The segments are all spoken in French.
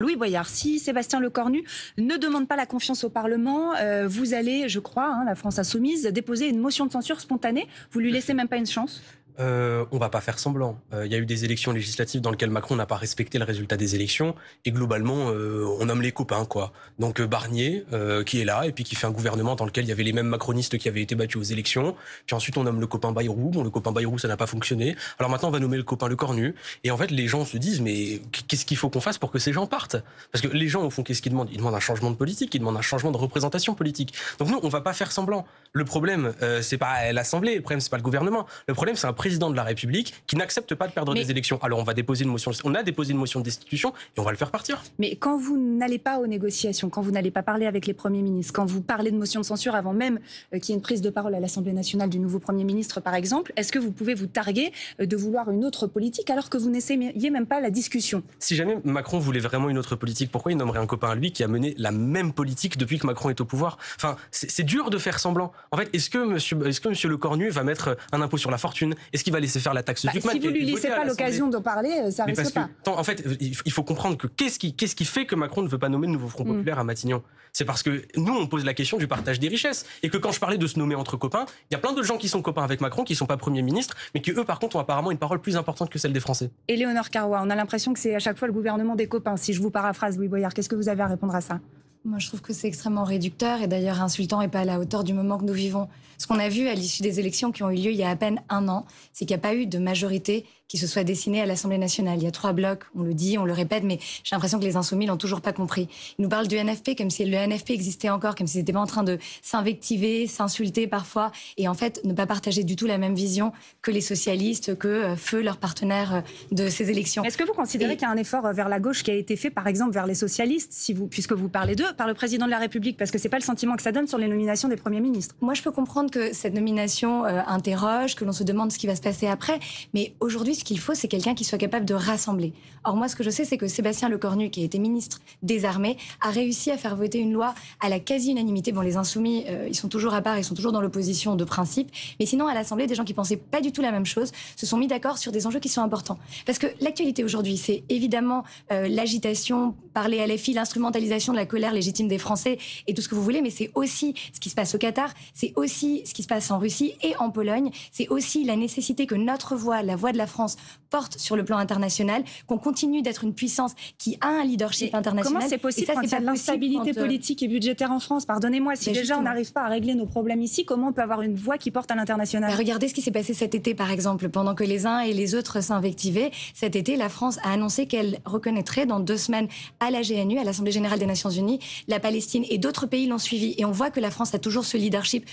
Louis Boyard, si Sébastien Lecornu ne demande pas la confiance au Parlement, vous allez, je crois, la France Insoumise, déposer une motion de censure spontanée. Vous lui laissez même pas une chance ? On va pas faire semblant. Il y a eu des élections législatives dans lesquelles Macron n'a pas respecté le résultat des élections et globalement, on nomme les copains, quoi. Donc Barnier, qui est là et puis qui fait un gouvernement dans lequel il y avait les mêmes macronistes qui avaient été battus aux élections. Puis ensuite, on nomme le copain Bayrou. Bon, le copain Bayrou, ça n'a pas fonctionné. Alors maintenant, on va nommer le copain Lecornu. Et en fait, les gens se disent, mais qu'est-ce qu'il faut qu'on fasse pour que ces gens partent ? Parce que les gens, au fond, qu'est-ce qu'ils demandent ? Ils demandent un changement de politique, ils demandent un changement de représentation politique. Donc nous, on va pas faire semblant. Le problème, c'est pas l'Assemblée, le problème, c'est pas le gouvernement. Le problème, c'est un président de la République qui n'accepte pas de perdre des élections. Alors on va déposer une motion, on a déposé une motion de destitution et on va le faire partir. Mais quand vous n'allez pas aux négociations, quand vous n'allez pas parler avec les premiers ministres, quand vous parlez de motion de censure avant même qu'il y ait une prise de parole à l'Assemblée nationale du nouveau Premier ministre, par exemple, est-ce que vous pouvez vous targuer de vouloir une autre politique alors que vous n'essayez même pas la discussion ? Si jamais Macron voulait vraiment une autre politique, pourquoi il nommerait un copain à lui qui a mené la même politique depuis que Macron est au pouvoir ? Enfin, c'est dur de faire semblant. En fait, est-ce que monsieur Lecornu va mettre un impôt sur la fortune ? Est-ce qu'il va laisser faire la taxe Zuckman ? Si vous lui laissez pas l'occasion d'en parler, ça risque pas. En fait, il faut comprendre que qu'est-ce qui fait que Macron ne veut pas nommer de nouveau Front Populaire à Matignon ? C'est parce que nous, on pose la question du partage des richesses. Et que quand je parlais de se nommer entre copains, il y a plein de gens qui sont copains avec Macron, qui ne sont pas Premier ministre, mais qui, eux, par contre, ont apparemment une parole plus importante que celle des Français. Éléonore Carrois, on a l'impression que c'est à chaque fois le gouvernement des copains. Si je vous paraphrase, Louis Boyard, qu'est-ce que vous avez à répondre à ça ? Moi, je trouve que c'est extrêmement réducteur et d'ailleurs insultant et pas à la hauteur du moment que nous vivons. Ce qu'on a vu à l'issue des élections qui ont eu lieu il y a à peine un an, c'est qu'il n'y a pas eu de majorité qui se soit dessinée à l'Assemblée nationale. Il y a 3 blocs, on le dit, on le répète, mais j'ai l'impression que les Insoumis l'ont toujours pas compris. Ils nous parlent du NFP comme si le NFP existait encore, comme s'ils n'étaient pas en train de s'invectiver, s'insulter parfois, et en fait ne pas partager du tout la même vision que les socialistes, que Feu, leur partenaire de ces élections. Est-ce que vous considérez qu'il y a un effort vers la gauche qui a été fait, par exemple, vers les socialistes, puisque vous parlez d'eux, par le président de la République, parce que c'est pas le sentiment que ça donne sur les nominations des premiers ministres ? Moi, je peux comprendre que cette nomination interroge, que l'on se demande ce qui va se passer après, mais aujourd'hui, ce qu'il faut, c'est quelqu'un qui soit capable de rassembler. Or, moi, ce que je sais, c'est que Sébastien Lecornu, qui a été ministre des Armées, a réussi à faire voter une loi à la quasi-unanimité. Bon, les Insoumis, ils sont toujours à part, ils sont toujours dans l'opposition de principe, mais sinon, à l'Assemblée, des gens qui pensaient pas du tout la même chose se sont mis d'accord sur des enjeux qui sont importants. Parce que l'actualité aujourd'hui, c'est évidemment l'agitation par les LFI, l'instrumentalisation de la colère légitime des Français et tout ce que vous voulez, mais c'est aussi ce qui se passe au Qatar, c'est aussi ce qui se passe en Russie et en Pologne, c'est aussi la nécessité que notre voix, la voix de la France, porte sur le plan international, qu'on continue d'être une puissance qui a un leadership international. Comment c'est possible quand il y a de l'instabilité politique et budgétaire en France ? Pardonnez-moi, si déjà on n'arrive pas à régler nos problèmes ici, comment on peut avoir une voix qui porte à l'international ? Regardez ce qui s'est passé cet été, par exemple, pendant que les uns et les autres s'invectivaient. Cet été, la France a annoncé qu'elle reconnaîtrait dans 2 semaines à la GNU, à l'Assemblée générale des Nations Unies, la Palestine, et d'autres pays l'ont suivi. Et on voit que la France a toujours ce leadership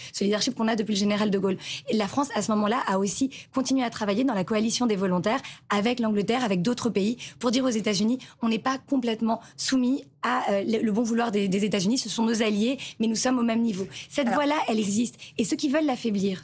qu'on a depuis le général de Gaulle. Et la France, à ce moment-là, a aussi continué à travailler dans la coalition des volontaires avec l'Angleterre, avec d'autres pays, pour dire aux États-Unis, on n'est pas complètement soumis à le bon vouloir des États-Unis, ce sont nos alliés, mais nous sommes au même niveau. Cette voix-là, elle existe. Et ceux qui veulent l'affaiblir,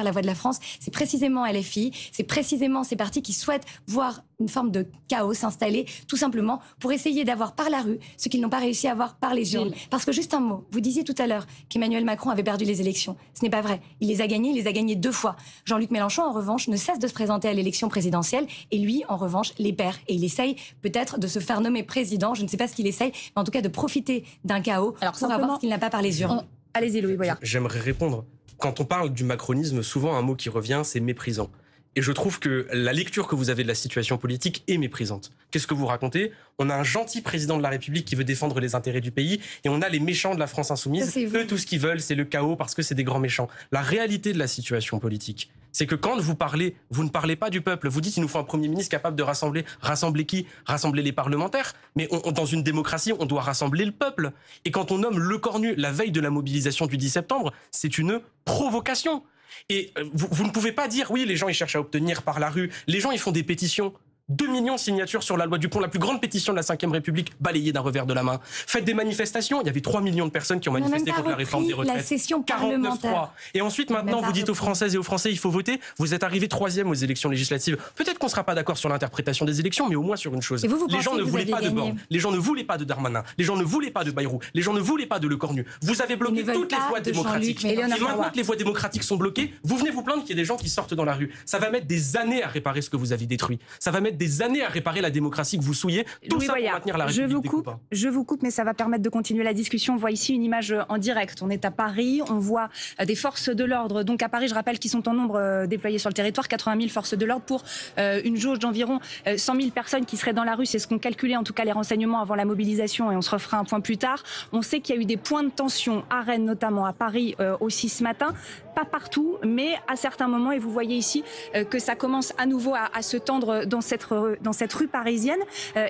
la voix de la France, c'est précisément LFI, c'est précisément ces partis qui souhaitent voir une forme de chaos s'installer, tout simplement pour essayer d'avoir par la rue ce qu'ils n'ont pas réussi à avoir par les urnes. Parce que juste un mot, vous disiez tout à l'heure qu'Emmanuel Macron avait perdu les élections. Ce n'est pas vrai. Il les a gagnées 2 fois. Jean-Luc Mélenchon, en revanche, ne cesse de se présenter à l'élection présidentielle et lui, en revanche, les perd. Et il essaye peut-être de se faire nommer président, je ne sais pas ce qu'il essaye, mais en tout cas de profiter d'un chaos pour avoir ce qu'il n'a pas par les urnes. Allez-y, Louis Boyard. J'aimerais répondre. Quand on parle du macronisme, souvent un mot qui revient, c'est méprisant. Et je trouve que la lecture que vous avez de la situation politique est méprisante. Qu'est-ce que vous racontez ? On a un gentil président de la République qui veut défendre les intérêts du pays et on a les méchants de la France insoumise. Eux, tout ce qu'ils veulent, c'est le chaos parce que c'est des grands méchants. La réalité de la situation politique, c'est que quand vous parlez, vous ne parlez pas du peuple. Vous dites qu'il nous faut un Premier ministre capable de rassembler. Rassembler qui ? Rassembler les parlementaires. Mais dans une démocratie, on doit rassembler le peuple. Et quand on nomme Lecornu la veille de la mobilisation du 10 septembre, c'est une provocation. Et vous ne pouvez pas dire, oui, les gens ils cherchent à obtenir par la rue. Les gens ils font des pétitions. 2 millions de signatures sur la loi Dupont, la plus grande pétition de la Ve République, balayée d'un revers de la main. Faites des manifestations, il y avait 3 millions de personnes qui ont manifesté contre la réforme des retraites. La session parlementaire. Et ensuite, maintenant, vous dites aux Françaises et aux Français, il faut voter. Vous êtes arrivé 3e aux élections législatives. Peut-être qu'on ne sera pas d'accord sur l'interprétation des élections, mais au moins sur une chose. Les gens ne voulaient pas de Borne, les gens ne voulaient pas de Darmanin, les gens ne voulaient pas de Bayrou, les gens ne voulaient pas de Lecornu. Vous avez bloqué toutes les voies démocratiques. Et maintenant que les voies démocratiques sont bloquées, vous venez vous plaindre qu'il y ait des gens qui sortent dans la rue. Ça va mettre des années à réparer ce que vous avez détruit. Ça va mettre mettre des années à réparer la démocratie que vous souillez. Tout Louis ça pour Boyard, maintenir la République des copains. je vous coupe, mais ça va permettre de continuer la discussion. On voit ici une image en direct. On est à Paris, on voit des forces de l'ordre. Donc à Paris, je rappelle qu'ils sont en nombre déployés sur le territoire, 80 000 forces de l'ordre pour une jauge d'environ 100 000 personnes qui seraient dans la rue. C'est ce qu'ont calculé en tout cas les renseignements avant la mobilisation, et on se refera un point plus tard. On sait qu'il y a eu des points de tension à Rennes, notamment à Paris aussi ce matin. Pas partout, mais à certains moments, et vous voyez ici que ça commence à nouveau à se tendre dans cette rue parisienne.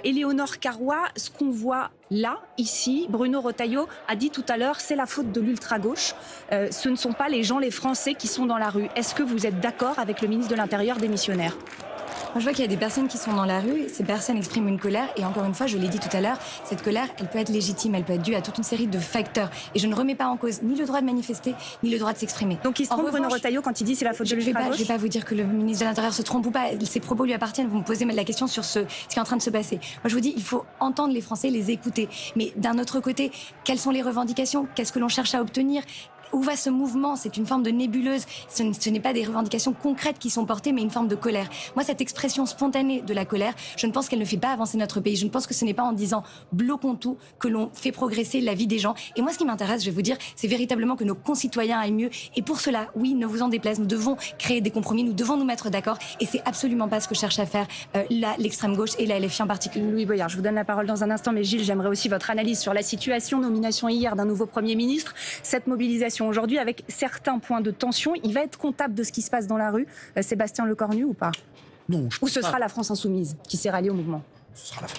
Éléonore Carrois, ce qu'on voit là, ici, Bruno Retailleau a dit tout à l'heure, c'est la faute de l'ultra-gauche. Ce ne sont pas les gens, les Français qui sont dans la rue. Est-ce que vous êtes d'accord avec le ministre de l'Intérieur démissionnaire ? Moi, je vois qu'il y a des personnes qui sont dans la rue, ces personnes expriment une colère, et encore une fois, je l'ai dit tout à l'heure, cette colère, elle peut être légitime, elle peut être due à toute une série de facteurs. Et je ne remets pas en cause ni le droit de manifester, ni le droit de s'exprimer. Donc il se trompe, Bruno Retailleau, quand il dit c'est la faute de l'ultra-gauche ? Je ne vais pas vous dire que le ministre de l'Intérieur se trompe ou pas, ses propos lui appartiennent, vous me posez la question sur ce qui est en train de se passer. Moi, je vous dis, il faut entendre les Français, les écouter. Mais d'un autre côté, quelles sont les revendications ? Qu'est-ce que l'on cherche à obtenir ? Où va ce mouvement ? C'est une forme de nébuleuse. Ce n'est pas des revendications concrètes qui sont portées, mais une forme de colère. Moi, cette expression spontanée de la colère, je ne pense qu'elle ne fait pas avancer notre pays. Je ne pense que ce n'est pas en disant bloquons tout que l'on fait progresser la vie des gens. Et moi, ce qui m'intéresse, je vais vous dire, c'est véritablement que nos concitoyens aillent mieux. Et pour cela, oui, ne vous en déplaise, nous devons créer des compromis, nous devons nous mettre d'accord. Et c'est absolument pas ce que cherche à faire l'extrême gauche et la LFI en particulier. Louis Boyard, je vous donne la parole dans un instant, mais Gilles, j'aimerais aussi votre analyse sur la situation. Nomination hier d'un nouveau Premier ministre. Cette mobilisation aujourd'hui avec certains points de tension. Il va être comptable de ce qui se passe dans la rue, Sébastien Lecornu, ou pas ? Non. Ou ce sera la France insoumise qui s'est ralliée au mouvement ?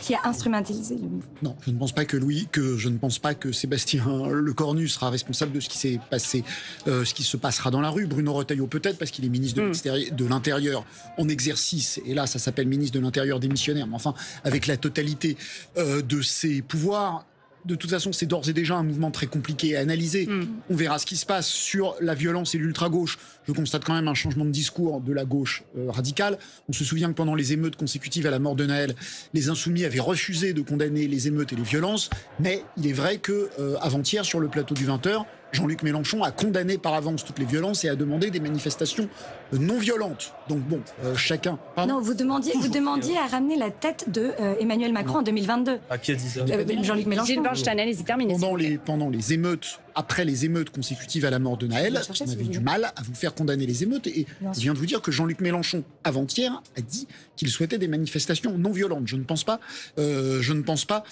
Qui a instrumentalisé le mouvement. Non, je ne pense pas que Sébastien Lecornu sera responsable de ce qui s'est passé, ce qui se passera dans la rue. Bruno Retailleau peut-être, parce qu'il est ministre de l'Intérieur en exercice, et là ça s'appelle ministre de l'Intérieur démissionnaire, mais enfin avec la totalité de ses pouvoirs. De toute façon, c'est d'ores et déjà un mouvement très compliqué à analyser. On verra ce qui se passe sur la violence et l'ultra-gauche. Je constate quand même un changement de discours de la gauche radicale. On se souvient que pendant les émeutes consécutives à la mort de Naël, les Insoumis avaient refusé de condamner les émeutes et les violences. Mais il est vrai que avant-hier, sur le plateau du 20h, Jean-Luc Mélenchon a condamné par avance toutes les violences et a demandé des manifestations non violentes. Donc bon, chacun... Pardon. Non, vous demandiez à ramener la tête de Emmanuel Macron en 2022. Ah, qui a dit ça ? Jean-Luc Mélenchon. Gilles Bornstein, allez-y, terminez. Pendant les émeutes, après les émeutes consécutives à la mort de Naël, on avait du mal à vous faire condamner les émeutes. Et je viens de vous dire que Jean-Luc Mélenchon, avant-hier, a dit qu'il souhaitait des manifestations non violentes. Je ne pense pas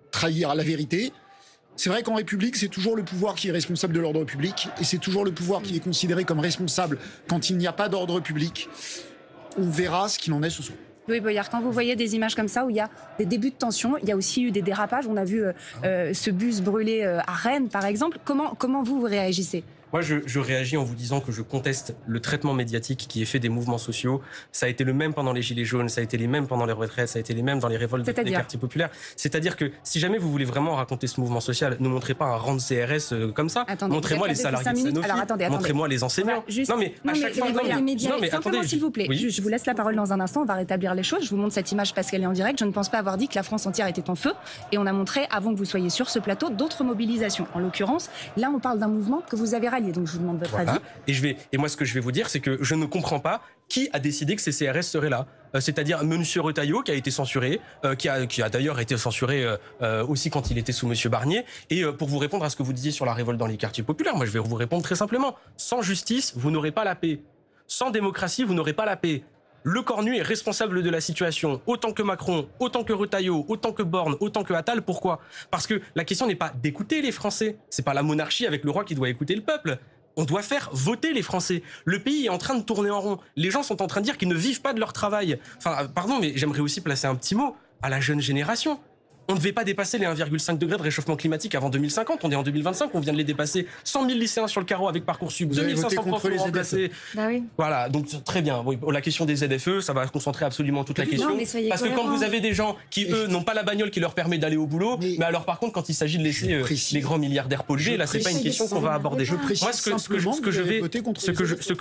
trahir la vérité. C'est vrai qu'en République, c'est toujours le pouvoir qui est responsable de l'ordre public, et c'est toujours le pouvoir qui est considéré comme responsable quand il n'y a pas d'ordre public. On verra ce qu'il en est ce soir. Louis Boyard, quand vous voyez des images comme ça où il y a des débuts de tension, il y a aussi eu des dérapages, on a vu ce bus brûler à Rennes par exemple, comment vous réagissez ? Moi, je réagis en vous disant que je conteste le traitement médiatique qui est fait des mouvements sociaux. Ça a été le même pendant les Gilets jaunes, ça a été les mêmes pendant les retraites, ça a été les mêmes dans les révoltes des quartiers populaires. C'est-à-dire que si jamais vous voulez vraiment raconter ce mouvement social, ne montrez pas un rang de CRS comme ça. Montrez-moi les salariés de Sanofi, montrez-moi les enseignants. Non mais à chaque fois, simplement s'il vous plaît, je vous laisse la parole dans un instant, on va rétablir les choses. Je vous montre cette image parce qu'elle est en direct. Je ne pense pas avoir dit que la France entière était en feu. Et on a montré, avant que vous soyez sur ce plateau, d'autres mobilisations. En l'occurrence, là on parle d'un mouvement que vous avez rallié. Donc je vous demande votre avis. Et moi, ce que je vais vous dire, c'est que je ne comprends pas qui a décidé que ces CRS seraient là. C'est-à-dire M. Retailleau, qui a été censuré, qui a d'ailleurs été censuré aussi quand il était sous M. Barnier. Et pour vous répondre à ce que vous disiez sur la révolte dans les quartiers populaires, moi, je vais vous répondre très simplement. Sans justice, vous n'aurez pas la paix. Sans démocratie, vous n'aurez pas la paix. Lecornu est responsable de la situation, autant que Macron, autant que Retailleau, autant que Borne, autant que Attal. Pourquoi ? Parce que la question n'est pas d'écouter les Français. C'est pas la monarchie avec le roi qui doit écouter le peuple. On doit faire voter les Français. Le pays est en train de tourner en rond. Les gens sont en train de dire qu'ils ne vivent pas de leur travail. Enfin, pardon, mais j'aimerais aussi placer un petit mot à la jeune génération. On ne devait pas dépasser les 1,5 degrés de réchauffement climatique avant 2050. On est en 2025, on vient de les dépasser. 100 000 lycéens sur le carreau avec Parcoursup, 2500 profs pour remplacer. Bah oui. Voilà, donc très bien. Oui, la question des ZFE, ça va concentrer absolument toute la question. Parce que quand vous avez des gens qui, eux, n'ont pas la bagnole qui leur permet d'aller au boulot, mais alors par contre, quand il s'agit de laisser les grands milliardaires polluer, là, c'est pas une question qu'on va aborder. Moi, ce que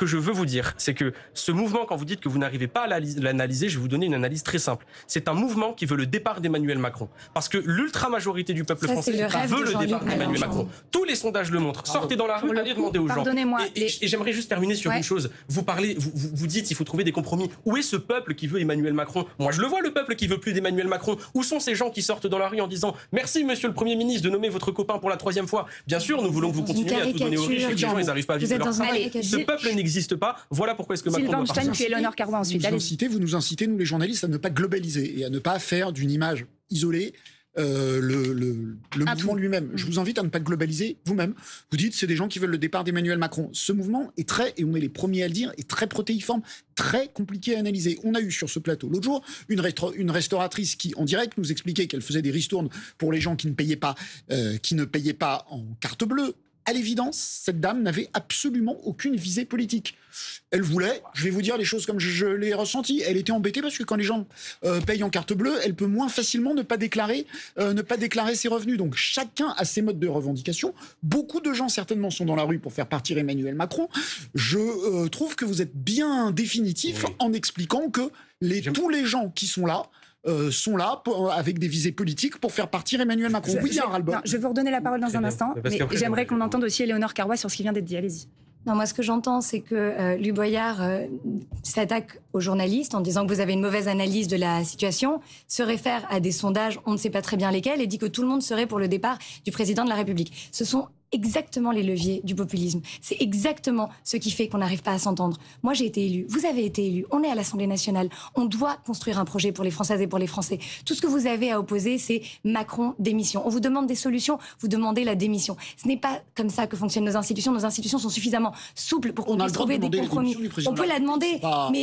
je veux vous dire, c'est que ce mouvement, quand vous dites que vous n'arrivez pas à l'analyser, je vais vous donner une analyse très simple. C'est un mouvement qui veut le départ d'Emmanuel Macron. parce que l'ultra-majorité du peuple français veut le départ d'Emmanuel Macron. Tous les sondages le montrent. Sortez dans la rue, allez demander aux gens. Pardonnez-moi. Et j'aimerais juste terminer sur une chose. Vous parlez, vous dites il faut trouver des compromis. Où est ce peuple qui veut Emmanuel Macron? Moi, je le vois, le peuple qui veut plus d'Emmanuel Macron. Où sont ces gens qui sortent dans la rue en disant merci, monsieur le Premier ministre, de nommer votre copain pour la 3e fois? Bien sûr, nous voulons que vous continuiez à tout donner aux riches et les gens, ils n'arrivent pas à vivre de leur travail. Ce peuple n'existe pas. Voilà pourquoi est-ce que Macron doit partir. Puis Eleonore Carrois ensuite. Vous nous incitez, nous les journalistes, à ne pas globaliser et à ne pas faire d'une image isolée le mouvement lui-même. Je vous invite à ne pas globaliser vous-même. Vous dites c'est des gens qui veulent le départ d'Emmanuel Macron. Ce mouvement est très, et on est les premiers à le dire, est très protéiforme, très compliqué à analyser. On a eu sur ce plateau l'autre jour une restauratrice qui, en direct, nous expliquait qu'elle faisait des ristournes pour les gens qui ne payaient pas en carte bleue. À l'évidence, cette dame n'avait absolument aucune visée politique. Elle voulait, je vais vous dire les choses comme je l'ai ressenti, elle était embêtée parce que quand les gens payent en carte bleue, elle peut moins facilement ne pas déclarer ses revenus. Donc chacun a ses modes de revendication. Beaucoup de gens certainement sont dans la rue pour faire partir Emmanuel Macron. Je trouve que vous êtes bien définitif en expliquant que tous les gens qui sont là avec des visées politiques pour faire partir Emmanuel Macron. Je vais vous redonner la parole dans un instant, mais j'aimerais qu'on entende aussi Eleonore Carrois sur ce qui vient d'être dit. Allez-y. Non, moi, ce que j'entends, c'est que Louis Boyard s'attaque aux journalistes en disant que vous avez une mauvaise analyse de la situation, se réfère à des sondages, on ne sait pas très bien lesquels, et dit que tout le monde serait pour le départ du président de la République. Ce sont exactement les leviers du populisme. C'est exactement ce qui fait qu'on n'arrive pas à s'entendre. Moi, j'ai été élue. Vous avez été élu. On est à l'Assemblée nationale. On doit construire un projet pour les Françaises et pour les Français. Tout ce que vous avez à opposer, c'est Macron, démission. On vous demande des solutions, vous demandez la démission. Ce n'est pas comme ça que fonctionnent nos institutions. Nos institutions sont suffisamment souples pour qu'on puisse trouver des compromis. On peut la demander,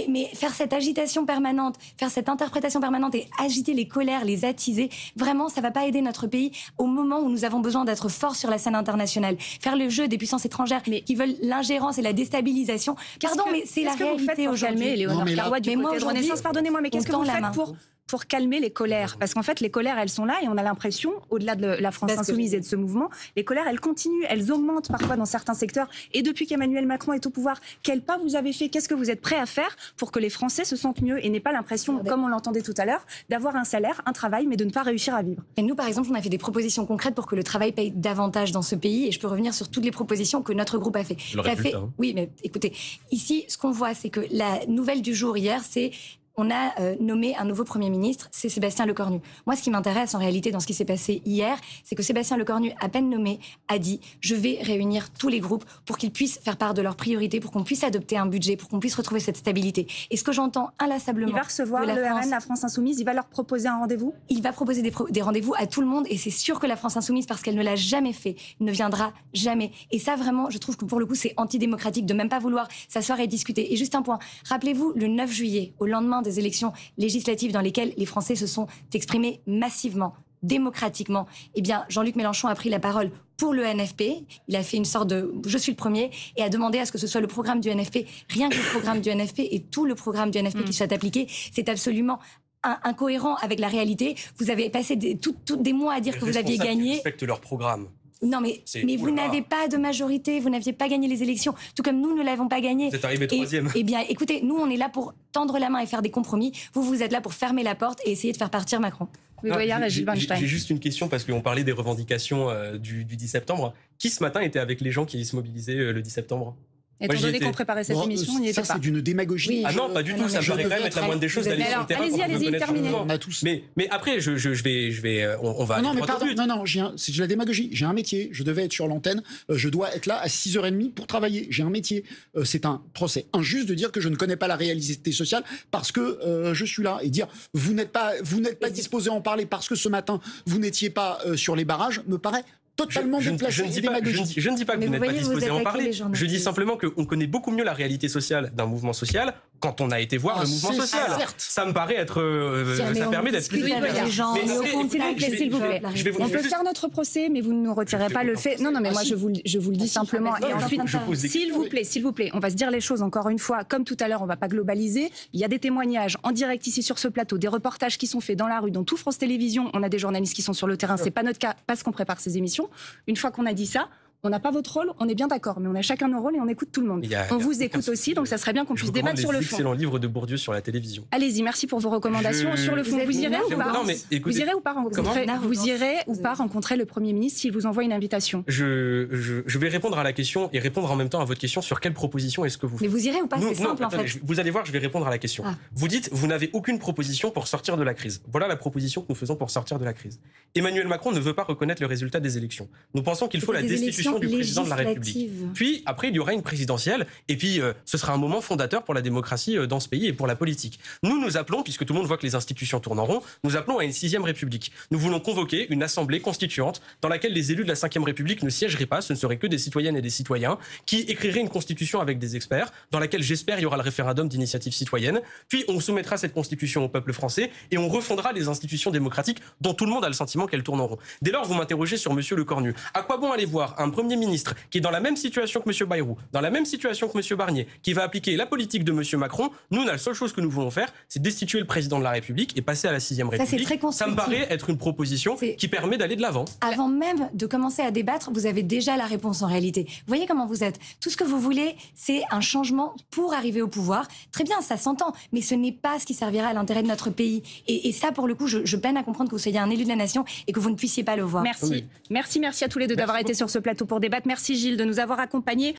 mais faire cette agitation permanente, faire cette interprétation permanente et agiter les colères, les attiser, vraiment, ça ne va pas aider notre pays au moment où nous avons besoin d'être forts sur la scène internationale. Faire le jeu des puissances étrangères qui veulent l'ingérence et la déstabilisation. Pardon, mais c'est la réalité aujourd'hui. Eleonore Carrois du côté de Renaissance, pardonnez-moi, mais qu'est-ce que vous faites pour calmer les colères? Parce qu'en fait, les colères, elles sont là et on a l'impression, au-delà de la France insoumise et de ce mouvement, les colères, elles continuent, elles augmentent parfois dans certains secteurs. Et depuis qu'Emmanuel Macron est au pouvoir, quel pas vous avez fait? Qu'est-ce que vous êtes prêt à faire pour que les Français se sentent mieux et n'aient pas l'impression, comme on l'entendait tout à l'heure, d'avoir un salaire, un travail, mais de ne pas réussir à vivre? Et nous, par exemple, on a fait des propositions concrètes pour que le travail paye davantage dans ce pays. Et je peux revenir sur toutes les propositions que notre groupe a fait. Oui, mais écoutez, ici, ce qu'on voit, c'est que la nouvelle du jour hier, c'est on a nommé un nouveau Premier ministre, c'est Sébastien Lecornu. Moi, ce qui m'intéresse en réalité dans ce qui s'est passé hier, c'est que Sébastien Lecornu, à peine nommé, a dit « Je vais réunir tous les groupes pour qu'ils puissent faire part de leurs priorités, pour qu'on puisse adopter un budget, pour qu'on puisse retrouver cette stabilité. » Et ce que j'entends inlassablement... Il va recevoir le RN, la France Insoumise, il va leur proposer un rendez-vous? Il va proposer des rendez-vous à tout le monde et c'est sûr que la France Insoumise, parce qu'elle ne l'a jamais fait, ne viendra jamais. Et ça, vraiment, je trouve que pour le coup, c'est antidémocratique de même pas vouloir s'asseoir et discuter. Et juste un point, rappelez-vous, le 9 juillet, au lendemain des élections législatives dans lesquelles les Français se sont exprimés massivement, démocratiquement, eh bien, Jean-Luc Mélenchon a pris la parole pour le NFP. Il a fait une sorte de « je suis le premier » et a demandé à ce que ce soit le programme du NFP, rien que le programme du NFP et tout le programme du NFP qui soit appliqué. C'est absolument incohérent avec la réalité. Vous avez passé des mois à dire que vous aviez gagné. Ils respectent leur programme. Non, mais vous n'avez pas de majorité, vous n'aviez pas gagné les élections, tout comme nous ne l'avons pas gagné. Vous êtes arrivé troisième. Eh bien, écoutez, nous, on est là pour tendre la main et faire des compromis. Vous êtes là pour fermer la porte et essayer de faire partir Macron. J'ai juste une question, parce qu'on parlait des revendications du 10 septembre. Qui, ce matin, était avec les gens qui se mobilisaient le 10 septembre? Étant donné qu'on préparait cette émission, on n'y était pas. Ça, c'est d'une démagogie. Oui. Ah non, pas du tout. Ça me paraît quand même être la moindre des choses d'aller sur le terrain. Allez-y, terminez. On a tous. Mais après, on va. Non, mais pardon. Non, c'est de la démagogie. J'ai un métier. Je devais être sur l'antenne. Je dois être là à 6h30 pour travailler. J'ai un métier. C'est un procès injuste de dire que je ne connais pas la réalité sociale parce que je suis là et dire vous n'êtes pas disposé à en parler parce que ce matin vous n'étiez pas sur les barrages me paraît totalement déplacé. Je ne dis pas que vous n'êtes pas disposé à en parler. Je dis simplement qu'on connaît beaucoup mieux la réalité sociale d'un mouvement social quand on a été voir le mouvement social. Ça me paraît être... ça permet d'être plus... S'il vous plaît. On peut faire notre procès, mais vous ne nous retirez pas le fait... Non, mais moi, je vous le dis simplement. Et ensuite, s'il vous plaît, on va se dire les choses encore une fois. Comme tout à l'heure, on ne va pas globaliser. Il y a des témoignages en direct ici sur ce plateau, des reportages qui sont faits dans la rue, dans tout France Télévisions. On a des journalistes qui sont sur le terrain. C'est pas notre cas parce qu'on prépare ces émissions. Une fois qu'on a dit ça, On n'a pas votre rôle, on est bien d'accord, mais on a chacun nos rôles et on écoute tout le monde. On vous écoute aussi, donc ça serait bien qu'on puisse débattre sur le fond. Excellent livre de Bourdieu sur la télévision. Allez-y, merci pour vos recommandations. Sur le fond, vous irez ou pas? Vous irez ou pas rencontrer le Premier ministre s'il vous envoie une invitation? Je vais répondre à la question et répondre en même temps à votre question sur quelle proposition est-ce que vous faites. Mais vous irez ou pas? C'est simple en fait. Vous allez voir, je vais répondre à la question. Vous dites, vous n'avez aucune proposition pour sortir de la crise. Voilà la proposition que nous faisons pour sortir de la crise. Emmanuel Macron ne veut pas reconnaître le résultat des élections. Nous pensons qu'il faut la destitution du président de la République. Puis, après, il y aura une présidentielle. Et puis, ce sera un moment fondateur pour la démocratie dans ce pays et pour la politique. Nous appelons, puisque tout le monde voit que les institutions tournent en rond, nous appelons à une 6e République. Nous voulons convoquer une assemblée constituante dans laquelle les élus de la 5e République ne siégeraient pas. Ce ne seraient que des citoyennes et des citoyens qui écriraient une constitution avec des experts, dans laquelle, j'espère, il y aura le référendum d'initiative citoyenne. Puis, on soumettra cette constitution au peuple français et on refondera les institutions démocratiques dont tout le monde a le sentiment qu'elles tournent en rond. Dès lors, vous m'interrogez sur Monsieur Lecornu. À quoi bon aller voir un Premier ministre qui est dans la même situation que Monsieur Bayrou, dans la même situation que Monsieur Barnier, qui va appliquer la politique de Monsieur Macron? Nous, la seule chose que nous voulons faire, c'est destituer le président de la République et passer à la 6e République. Ça me paraît être une proposition qui permet d'aller de l'avant. Avant même de commencer à débattre, vous avez déjà la réponse en réalité. Vous voyez comment vous êtes. Tout ce que vous voulez, c'est un changement pour arriver au pouvoir. Très bien, ça s'entend, mais ce n'est pas ce qui servira à l'intérêt de notre pays. Et ça, pour le coup, je peine à comprendre que vous soyez un élu de la nation et que vous ne puissiez pas le voir. Merci. Merci à tous les deux d'avoir été sur ce plateau pour débattre. Merci Gilles de nous avoir accompagnés.